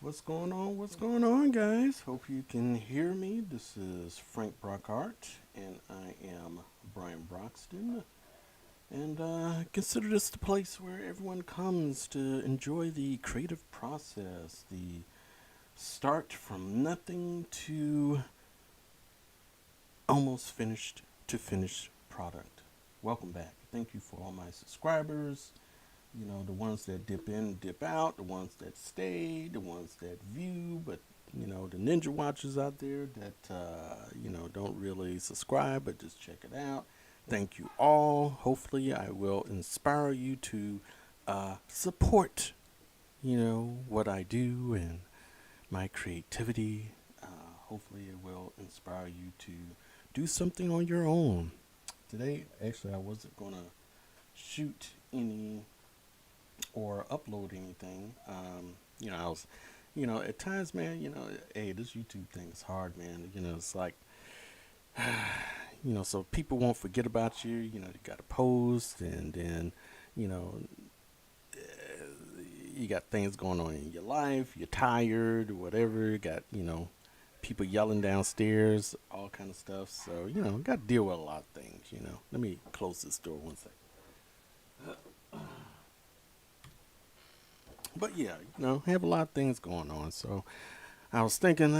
What's going on? What's going on, guys? Hope you can hear me. This is Frank Brockhart, and I am Brian Broxton. And consider this the place where everyone comes to enjoy the creative process, the start from nothing to almost finished to finished product. Welcome back. Thank you for all my subscribers. You know, the ones that dip in, dip out, the ones that stay, the ones that view, but the ninja watchers out there that don't really subscribe but just check it out. Thank you all. Hopefully, I will inspire you to support what I do and my creativity. Hopefully, it will inspire you to do something on your own. Today, actually, I wasn't gonna shoot any or upload anything. I was, at times, man, hey, this YouTube thing is hard, man. It's like, so people won't forget about you. You got to post, and then, you know, you got things going on in your life. You're tired, or whatever. You got, people yelling downstairs, all kind of stuff. So, got to deal with a lot of things. Let me close this door one second. But yeah, have a lot of things going on. So I was thinking,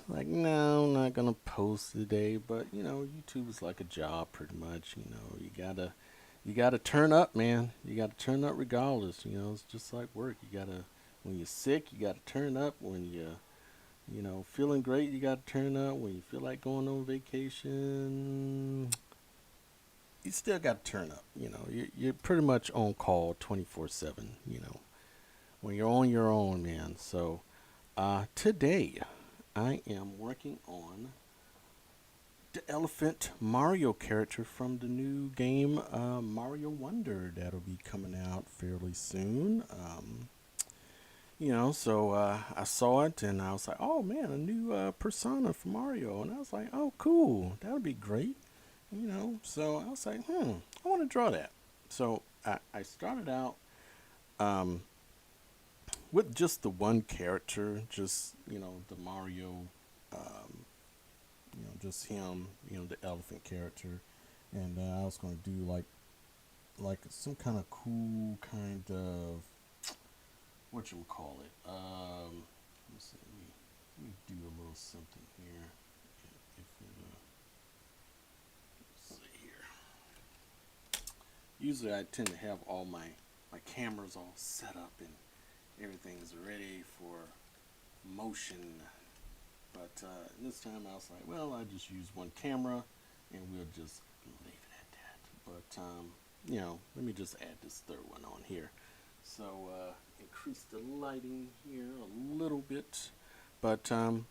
like, no, I'm not gonna post today. But YouTube is like a job, pretty much. You gotta turn up, man. You gotta turn up regardless. It's just like work. You gotta, when you're sick, you gotta turn up. When you're feeling great, you gotta turn up. When you feel like going on vacation, you still gotta turn up. You're pretty much on call 24/7. When you're on your own, man. So today I am working on the Elephant Mario character from the new game Mario Wonder that'll be coming out fairly soon. So I saw it and I was like, oh man, a new persona for Mario, and I was like, oh cool, that'll be great. So I was like, I want to draw that. So I started out. Um, with just the one character, just the Mario, um, just him, the elephant character, and I was gonna do like some kind of cool kind of what you would call it. Let me see, let me do a little something here. If it, let's see here. Usually I tend to have all my cameras all set up and everything's ready for motion. But this time I was like, well, I just use one camera and we'll just leave it at that. But, let me just add this third one on here. So increase the lighting here a little bit. But, I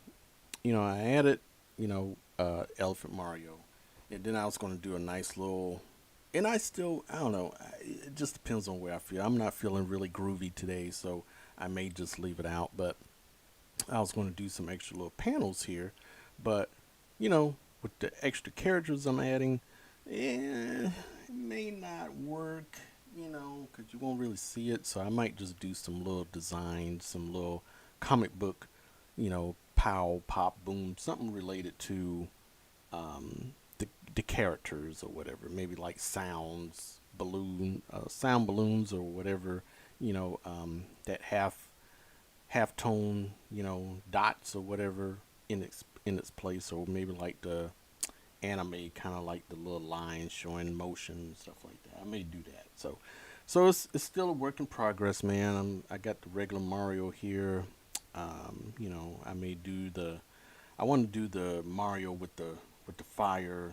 added, Elephant Mario. And then I was going to do a nice little. And I don't know. It just depends on where I feel. I'm not feeling really groovy today, so I may just leave it out. But I was going to do some extra little panels here, but with the extra characters I'm adding, it may not work, because you won't really see it. So I might just do some little designs, some little comic book, pow, pop, boom, something related to the characters or whatever. Maybe like sound balloons or whatever, that half tone, dots or whatever in its place, or maybe like the anime kind of like the little lines showing motion and stuff like that. I may do that. So it's still a work in progress, man. I got the regular Mario here. I may do the I want to do the Mario with the fire.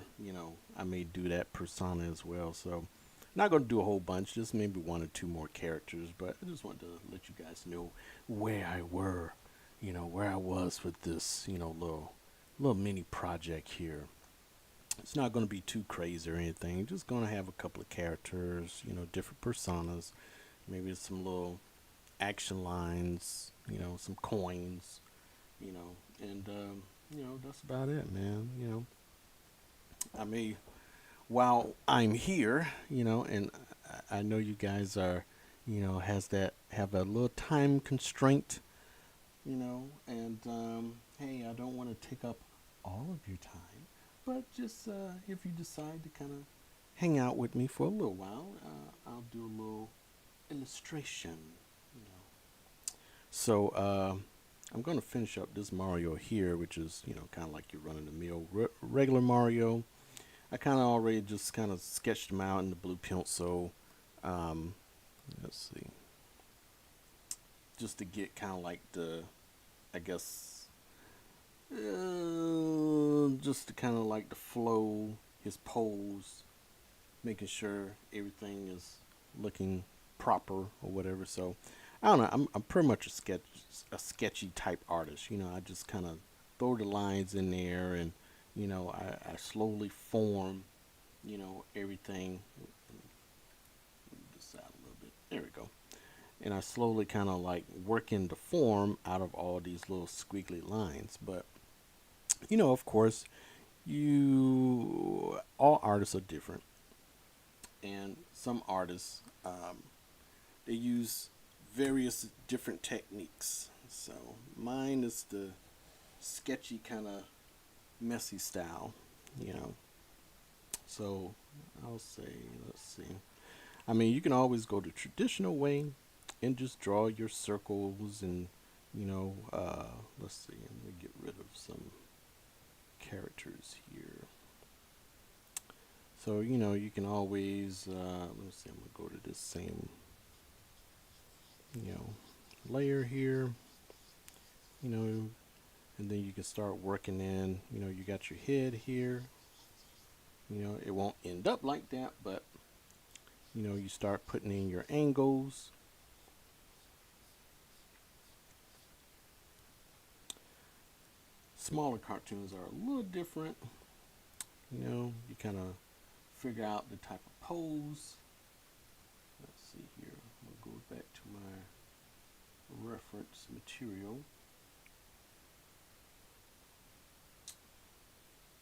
I may do that persona as well. So not going to do a whole bunch, just maybe one or two more characters, but I just wanted to let you guys know where I was with this, little mini project here. It's not going to be too crazy or anything. Just going to have a couple of characters, different personas, maybe some little action lines, some coins, and that's about it, man. I may while I'm here, and I know you guys are, have a little time constraint. and hey, I don't want to take up all of your time, but just if you decide to kind of hang out with me for a little while, I'll do a little illustration, you know. So I'm going to finish up this Mario here, which is, kind of like your run of the mill regular Mario. I kind of already just kind of sketched them out in the blue pencil. Um, let's see, just to get kind of like I guess, just to kind of like the flow, his pose, making sure everything is looking proper or whatever. So I don't know. I'm pretty much a sketchy type artist. I just kind of throw the lines in there, and I slowly form everything. Move this out a little bit. There we go. And I slowly kind of like work in the form out of all these little squiggly lines. But of course, you all artists are different, and some artists they use various different techniques. So mine is the sketchy kind of messy style, you know. So I'll say, let's see. I mean, you can always go the traditional way and just draw your circles and, let's see. Let me get rid of some characters here. So, you can always, let's see, I'm going to go to this same, you know, layer here, you know, and then you can start working in, you got your head here. It won't end up like that, but, you start putting in your angles. Smaller cartoons are a little different. You kind of figure out the type of pose. Let's see here. I'll go back to my reference material.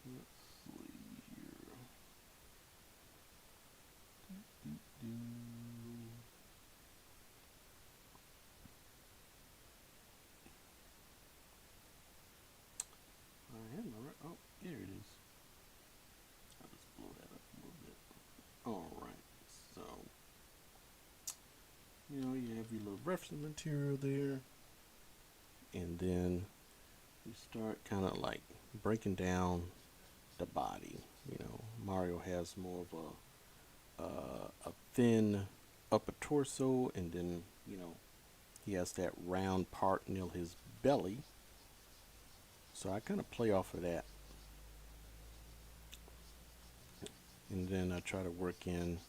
Let's see here. I had my oh, here it is. I'll just blow that up a little bit. Alright, so you have your little reference material there, and then you start kind of like breaking down the body. Mario has more of a thin upper torso, and then he has that round part near his belly. So I kind of play off of that, and then I try to work in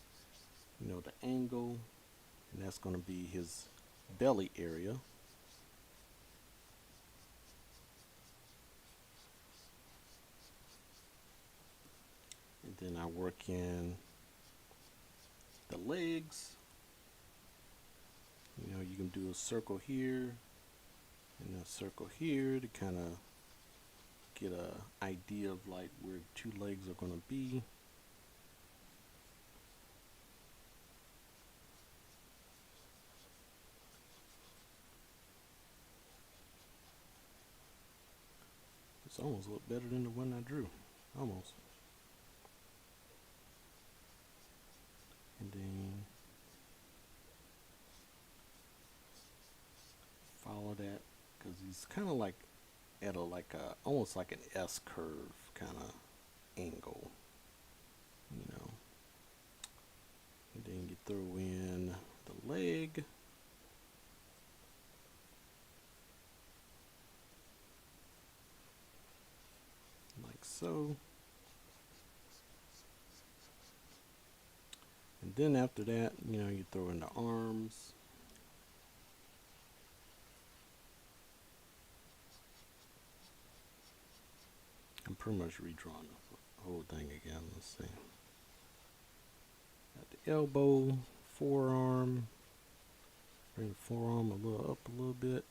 the angle, and that's going to be his belly area. And then I work in the legs. You can do a circle here and a circle here to kind of get a idea of like where two legs are going to be. It's almost look better than the one I drew. Almost. And then follow that, because he's kind of like at almost like an S curve kind of angle, and then you throw in the leg, like so. And then after that, you throw in the arms. I'm pretty much redrawing the whole thing again. Let's see. Got the elbow, forearm. Bring the forearm a little up a little bit.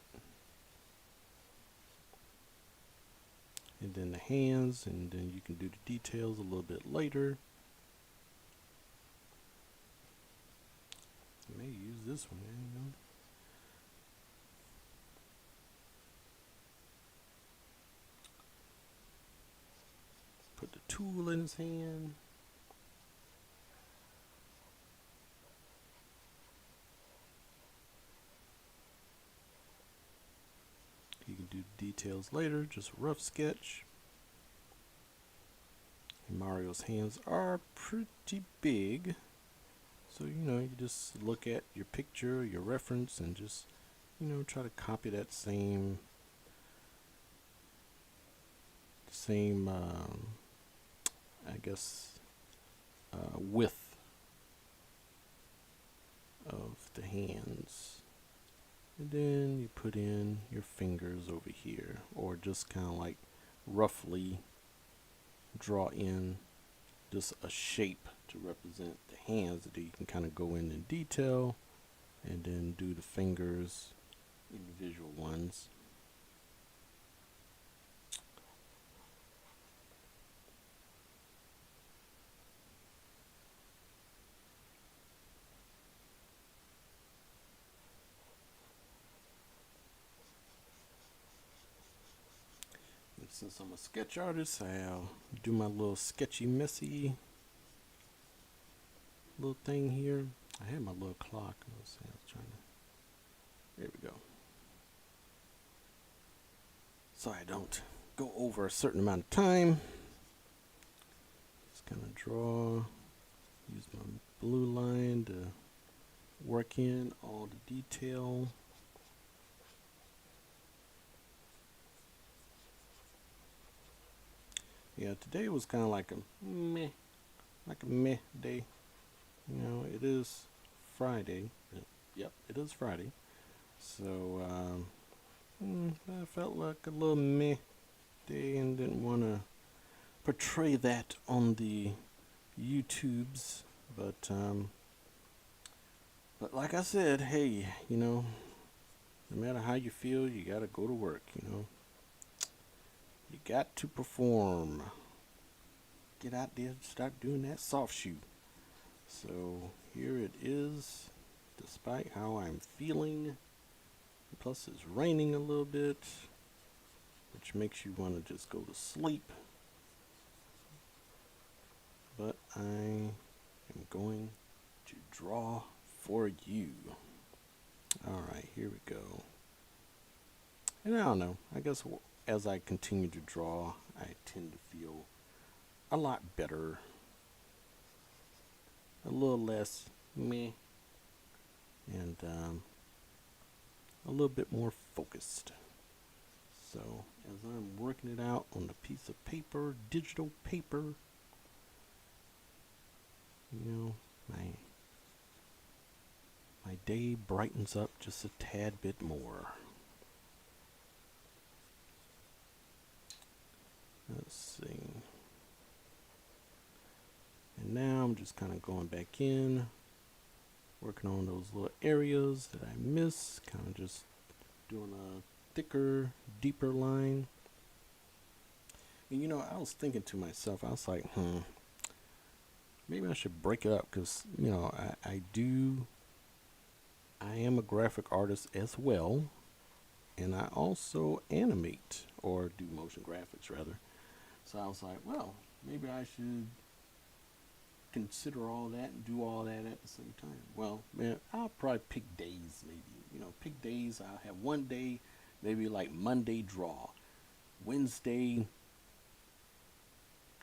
And then the hands, and then you can do the details a little bit later. I may use this one, tool in his hand. He can do details later, just rough sketch. And Mario's hands are pretty big. So, you just look at your picture, your reference, and just, try to copy that same I guess, width of the hands. And then you put in your fingers over here, or just kind of like roughly draw in just a shape to represent the hands that you can kind of go in detail, and then do the fingers, individual ones. And since I'm a sketch artist, I'll do my little sketchy messy little thing here. I had my little clock. Let's see, I was trying to. There we go. So I don't go over a certain amount of time. Just kind of draw. Use my blue line to work in all the detail. Yeah, today was kind of like a meh day. It is Friday. Yep, it is Friday. So, I felt like a little meh day and didn't want to portray that on the YouTubes. But like I said, hey, no matter how you feel, you gotta go to work, You got to perform. Get out there and start doing that soft shoe. So here it is, despite how I'm feeling. Plus it's raining a little bit, which makes you want to just go to sleep. But I am going to draw for you. Alright, here we go. And I don't know, I guess as I continue to draw, I tend to feel a lot better. A little less meh. And a little bit more focused. So as I'm working it out on the piece of paper, digital paper, my day brightens up just a tad bit more. Let's see. And now I'm just kind of going back in, working on those little areas that I missed, kind of just doing a thicker, deeper line. And I was thinking to myself, I was like, maybe I should break it up, because, I am a graphic artist as well, and I also animate, or do motion graphics rather. So I was like, well, maybe I should consider all that and do all that at the same time. Well, man, I'll probably pick days, maybe. Pick days. I'll have one day, maybe like Monday draw. Wednesday,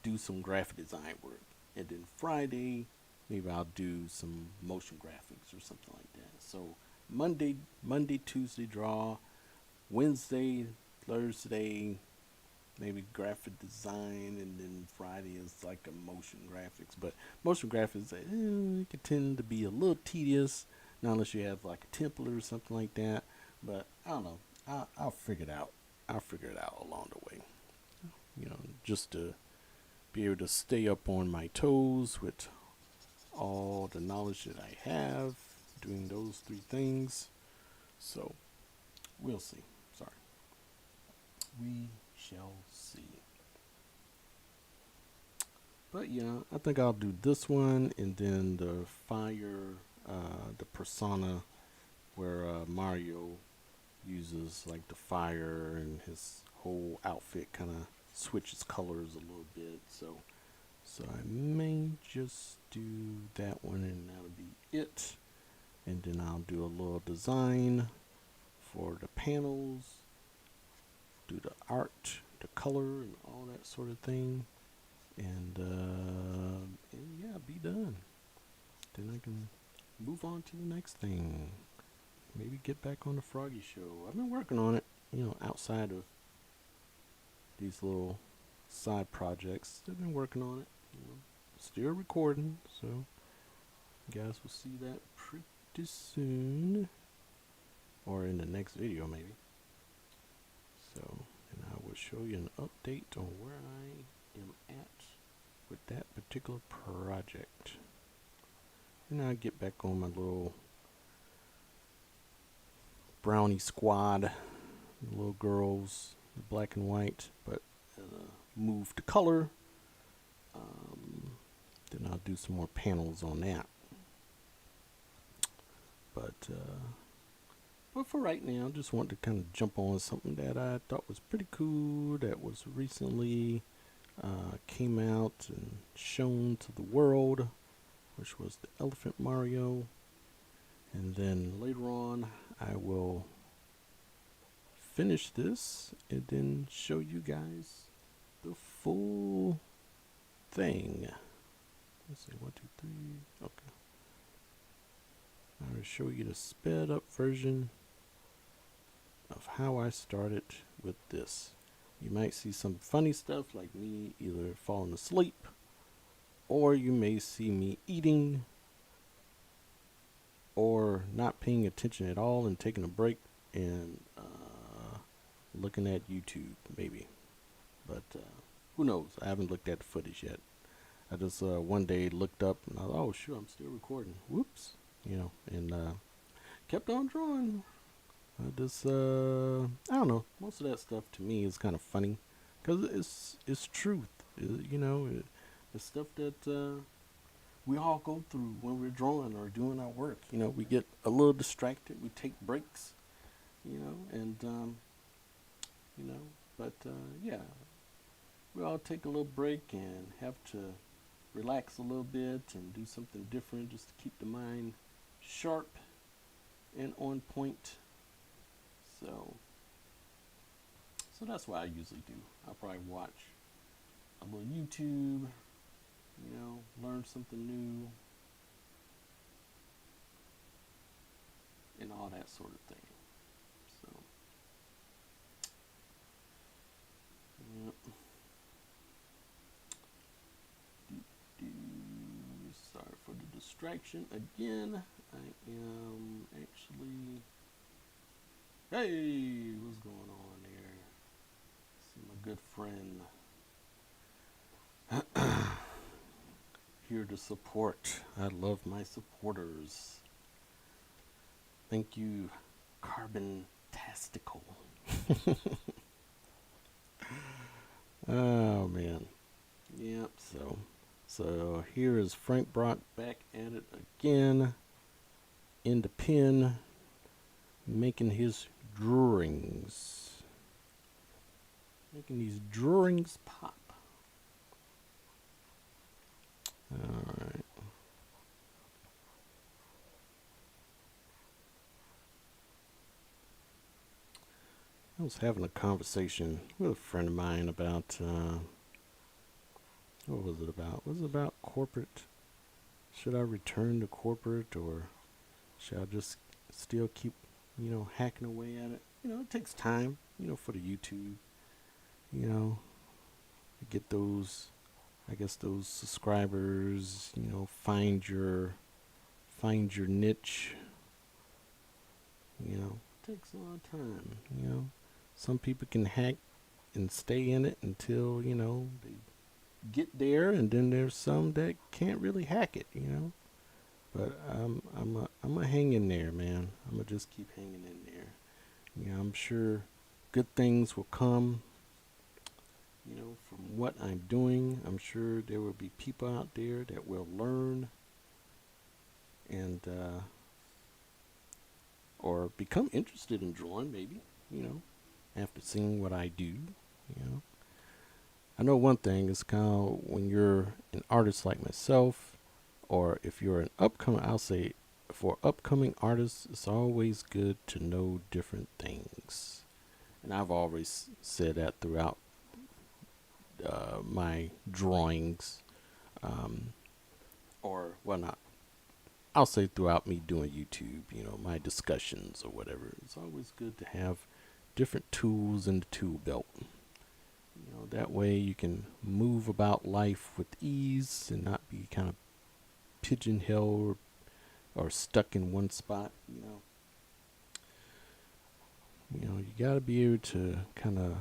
do some graphic design work. And then Friday, maybe I'll do some motion graphics or something like that. So Monday, Tuesday draw. Wednesday, Thursday, maybe graphic design, and then Friday is like a motion graphics. But motion graphics, it can tend to be a little tedious, not unless you have like a template or something like that. But I don't know. I'll figure it out. I'll figure it out along the way. Just to be able to stay up on my toes with all the knowledge that I have doing those three things. So we'll see. Sorry. We shall see. But yeah, I think I'll do this one, and then the fire, the persona, where Mario uses like the fire, and his whole outfit kind of switches colors a little bit. So So I may just do that one and that'll be it. And then I'll do a little design for the panels, do the art, the color, and all that sort of thing. And yeah, be done. Then I can move on to the next thing. Maybe get back on the Froggy Show. I've been working on it, outside of these little side projects. I've been working on it. Still recording, so you guys will see that pretty soon. Or in the next video, maybe. So, and I will show you an update on where I am at with that particular project. And I get back on my little brownie squad, the little girls, the black and white, but move to color. Then I'll do some more panels on that. But for right now, I just want to kind of jump on something that I thought was pretty cool, that was recently came out and shown to the world, which was the Elephant Mario. And then later on, I will finish this and then show you guys the full thing. Let's see, 1, 2, 3. Okay. I will show you the sped up version of how I started with this. You might see some funny stuff like me either falling asleep, or you may see me eating, or not paying attention at all and taking a break and looking at YouTube maybe. But who knows? I haven't looked at the footage yet. I just one day looked up and I thought, oh sure, I'm still recording. Whoops, and kept on drawing. I just I don't know. Most of that stuff to me is kind of funny because it's truth. It's stuff that we all go through when we're drawing or doing our work. We get a little distracted. We take breaks. But yeah, we all take a little break and have to relax a little bit and do something different just to keep the mind sharp and on point. So that's what I usually do. I'll probably watch a little YouTube, learn something new, and all that sort of thing. So, yep. Sorry for the distraction again. I am actually. Hey, what's going on there? See my good friend here to support. I love my supporters. Thank you, Carbon-tastical. Oh man. Yep, so here is Frank Brock back at it again in the pen, making his drawings. Making these drawings pop. Alright. I was having a conversation with a friend of mine about, what was it about? Was it about corporate? Should I return to corporate, or should I just still keep, hacking away at it? It takes time, for the YouTube, to get those, I guess those subscribers, find your niche. It takes a lot of time, Some people can hack and stay in it until, they get there, and then there's some that can't really hack it, But I'm a hang in there, man. I'm gonna just keep hanging in there. I'm sure good things will come, from what I'm doing. I'm sure there will be people out there that will learn and or become interested in drawing, maybe, after seeing what I do, I know one thing is kind of when you're an artist like myself, or if you're an upcoming, I'll say for upcoming artists, it's always good to know different things. And I've always said that throughout my drawings, um, or well, not. I'll say throughout me doing YouTube, my discussions or whatever. It's always good to have different tools in the tool belt. That way you can move about life with ease and not be kind of pigeonholed or stuck in one spot. You got to be able to kind of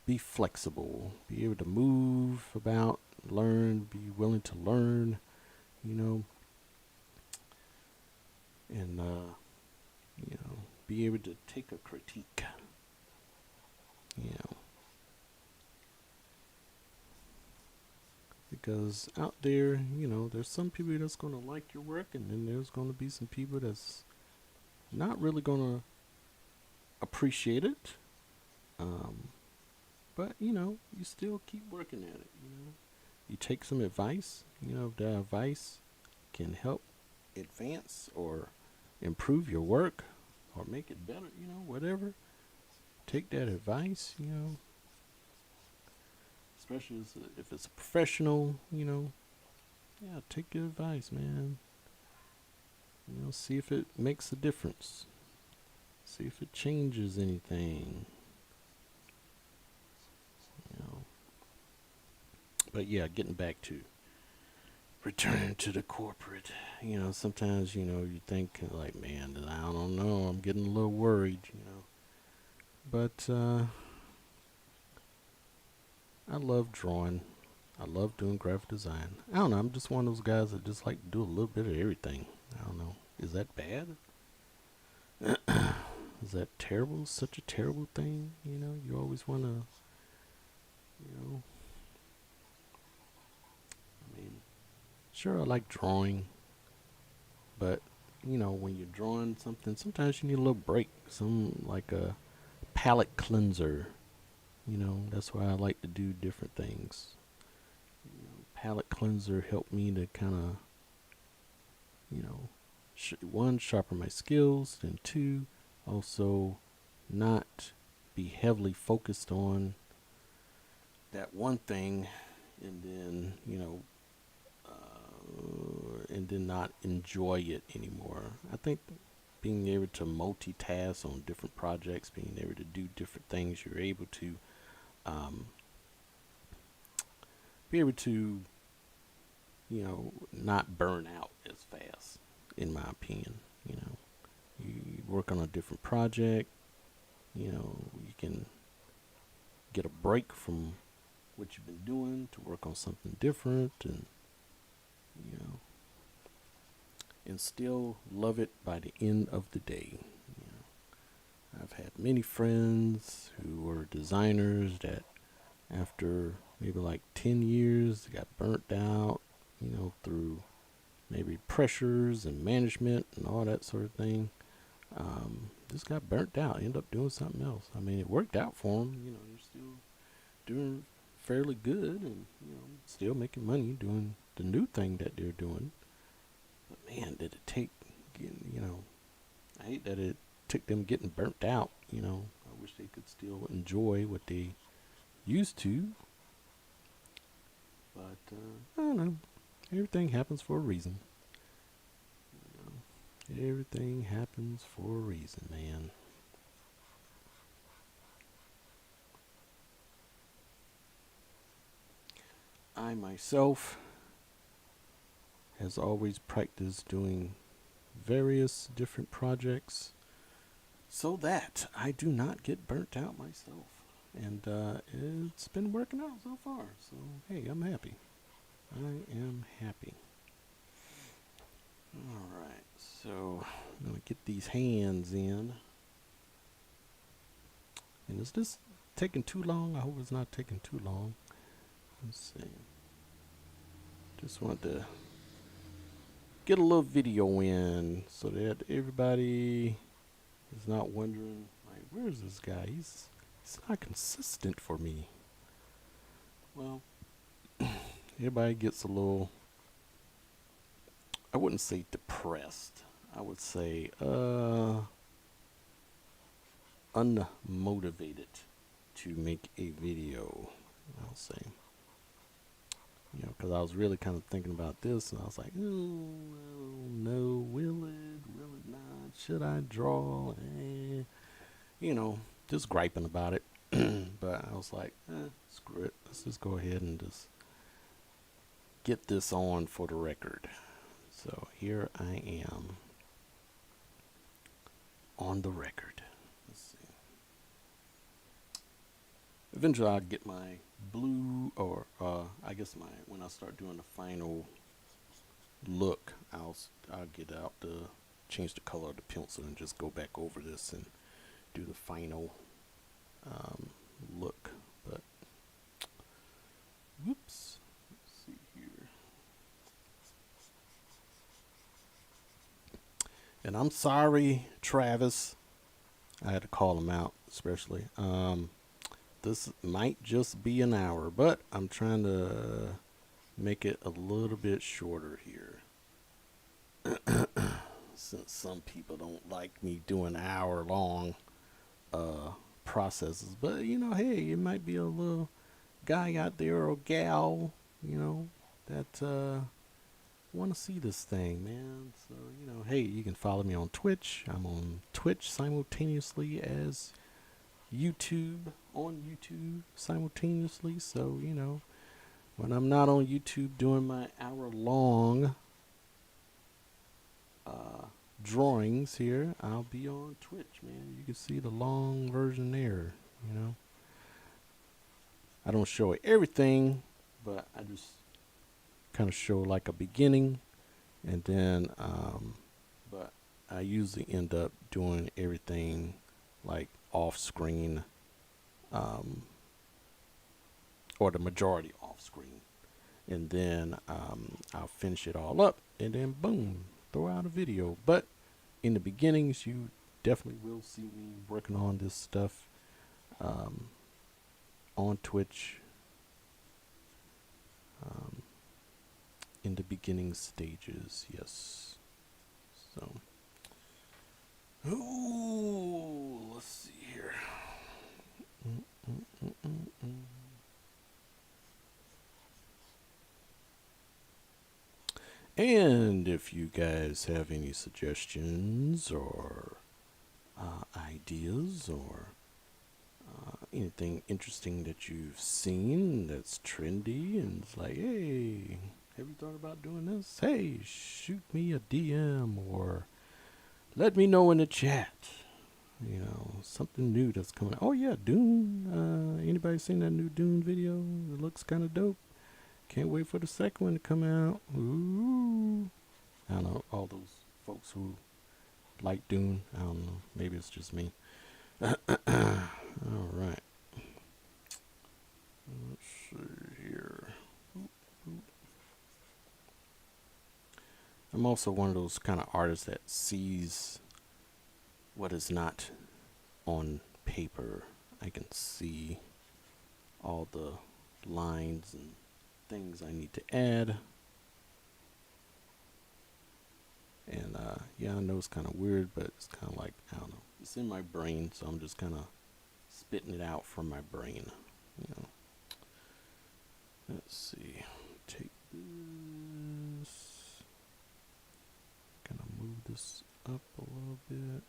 be flexible, be able to move about, learn, be willing to learn, you know, and be able to take a critique, you know, because out there, there's some people that's going to like your work, and then there's going to be some people that's not really going to appreciate it. Um, but you still keep working at it. You take some advice. If that advice can help advance or improve your work or make it better, whatever. Take that advice, especially if it's a professional, yeah, take good advice, man. See if it makes a difference. See if it changes anything. But yeah, getting back to returning to the corporate, sometimes, you think like, man, I don't know, I'm getting a little worried. But I love drawing. I love doing graphic design. I don't know, I'm just one of those guys that just like to do a little bit of everything. I don't know. Is that bad? Is that terrible? Such a terrible thing? You always want to, I mean, sure, I like drawing, but when you're drawing something, sometimes you need a little break. Some like a palette cleanser. That's why I like to do different things. Palette cleanser helped me to kind of, one, sharpen my skills, and two, also not be heavily focused on that one thing, and then and then not enjoy it anymore. I think being able to multitask on different projects, being able to do different things, you're able to um, be able to not burn out as fast. In my opinion, you work on a different project, you can get a break from what you've been doing to work on something different, and you know and still love it by the end of the day. I've had many friends who were designers that after maybe like 10 years got burnt out, through maybe pressures and management and all that sort of thing. Just got burnt out, ended up doing something else. I mean, it worked out for them. They're still doing fairly good, and still making money doing the new thing that they're doing. But man, did it take, I hate that it took them getting burnt out. I wish they could still enjoy what they used to. But I don't know. Everything happens for a reason. Everything happens for a reason, man. I myself has always practiced doing various different projects so that I do not get burnt out myself. And it's been working out so far. So, hey, I'm happy. I am happy. Alright, so I'm going to get these hands in. And is this taking too long? I hope it's not taking too long. Let's see. Just want to get a little video in so that everybody is not wondering, like, where's this guy? He's not consistent for me. Well, everybody gets a little, I wouldn't say depressed. I would say unmotivated to make a video. I'll say, because I was really kind of thinking about this, and I was like, oh, no, will it not? Should I draw? Just griping about it. But I was like, screw it. Let's just go ahead and just get this on for the record. So here I am on the record. Let's see. Eventually I'll get my blue, or I guess when I start doing the final look, I'll get out the change the color of the pencil and just go back over this and do the final look. But whoops, let's see here. And I'm sorry, Travis. I had to call him out, especially. This might just be an hour, but I'm trying to make it a little bit shorter here. Since some people don't like me doing hour-long processes. But, hey, it might be a little guy out there or gal, that want to see this thing, man. So, hey, you can follow me on Twitch. I'm on Twitch simultaneously as on YouTube simultaneously. So, when I'm not on YouTube doing my hour-long drawings here, I'll be on Twitch, man. You can see the long version there, I don't show everything, but I just kind of show like a beginning, and then but I usually end up doing everything like off screen, or the majority off screen, and then I'll finish it all up, and then boom, throw out a video. But in the beginnings, you definitely will see me working on this stuff on Twitch in the beginning stages, yes. So, let's see here. And if you guys have any suggestions or ideas or anything interesting that you've seen that's trendy and it's like, hey, have you thought about doing this? Hey, shoot me a DM or let me know in the chat. Something new that's coming. Oh yeah, Dune. Anybody seen that new Dune video? It looks kind of dope. Can't wait for the second one to come out. Ooh. I don't know, all those folks who like Dune. I don't know. Maybe it's just me. All right. Let's see here. I'm also one of those kind of artists that sees what is not on paper. I can see all the lines and things I need to add. And yeah, I know it's kind of weird, but it's kind of like, I don't know, it's in my brain, so I'm just kind of spitting it out from my brain. Let's see, take this, kind of move this up a little bit.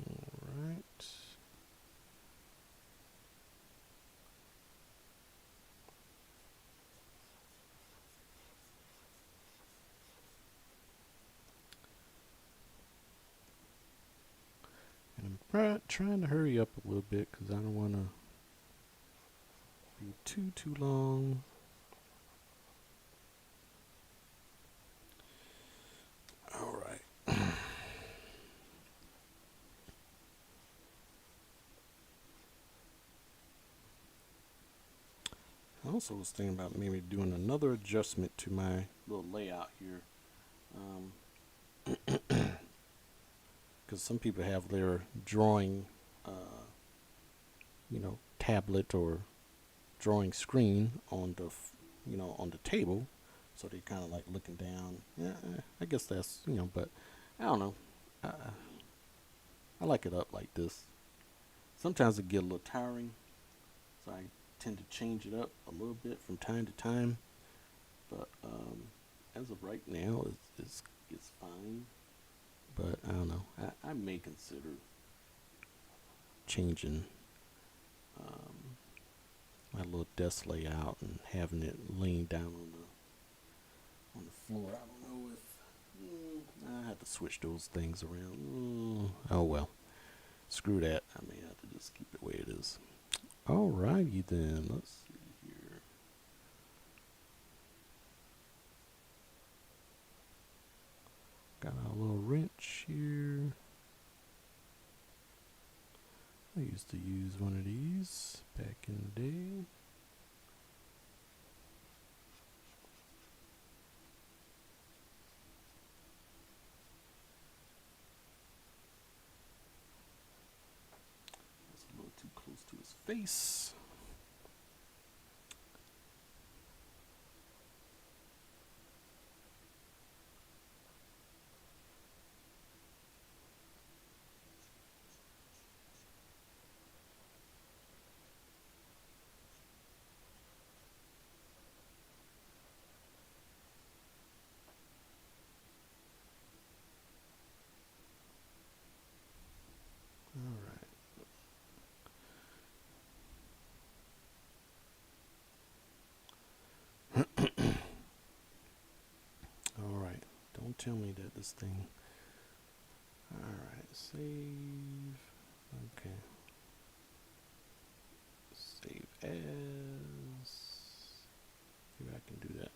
All right. And I'm trying to hurry up a little bit because I don't want to be too long. All right. I also was thinking about maybe doing another adjustment to my little layout here. because some people have their drawing, tablet or drawing screen on the, on the table, so they kind of like looking down. Yeah, I guess that's but I don't know. I, I like it up like this. Sometimes it get a little tiring, so I tend to change it up a little bit from time to time. But as of right now, it's fine. But I don't know. I may consider changing um, my little desk layout and having it lean down on the floor. I don't know if I have to switch those things around. Oh well, screw that. I may have to just keep it the way it is. Alrighty then. Let's see here. Got a little wrench here. I used to use one of these back in the day. That's a little too close to his face. Alright. Alright. Don't tell me that this thing. Alright. Save. Okay. Save as. Maybe I can do that.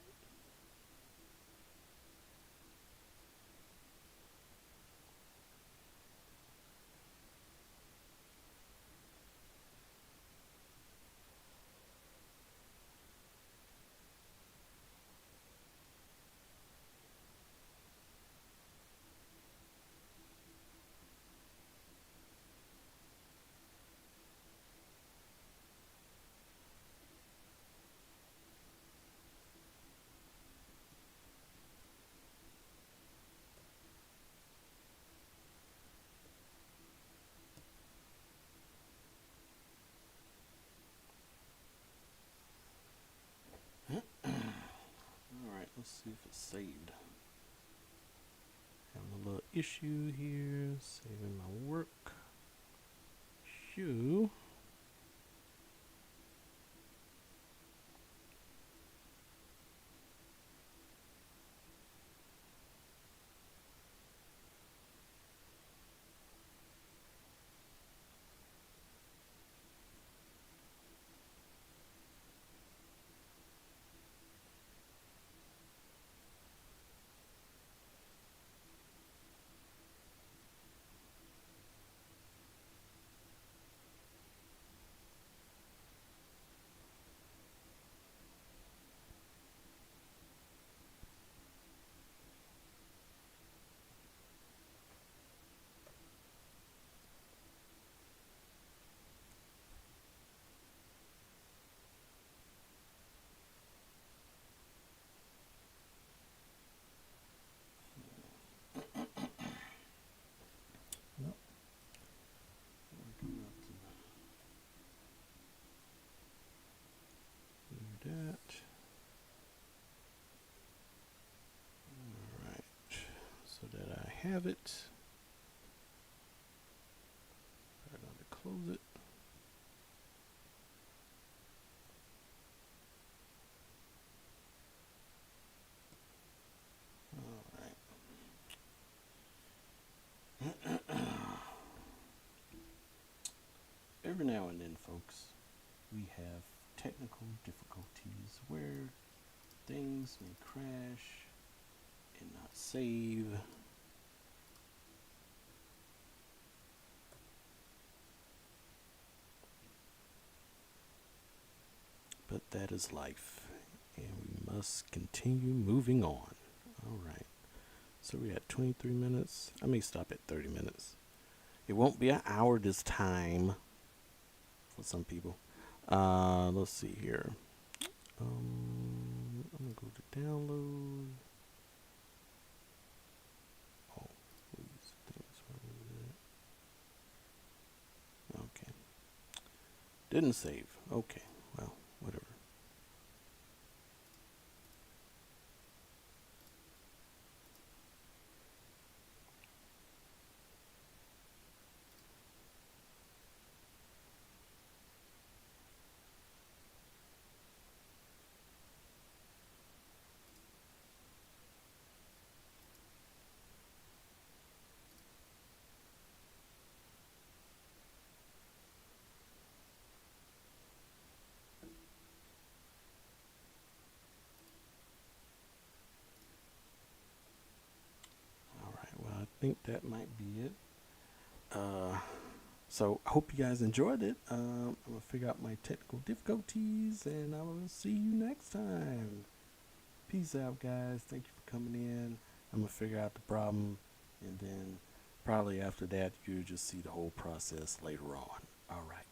Alright, let's see if it's saved. Having a little issue here. Saving my work. Shoe. Nope. Working up to do that. Alright. So that I have it. I'm going to close it. Every now and then, folks, we have technical difficulties where things may crash and not save. But that is life, and we must continue moving on. All right. So we're at 23 minutes. I may stop at 30 minutes. It won't be an hour this time for some people. Let's see here. I'm gonna go to download. Oh, these things were okay. Didn't save. Okay, well, whatever. All right. Well, I think that might be it. Uh, so I hope you guys enjoyed it. I'm gonna figure out my technical difficulties, and I will see you next time. Peace out, guys. Thank you for coming in. I'm gonna figure out the problem, and then probably after that, you just see the whole process later on. All right.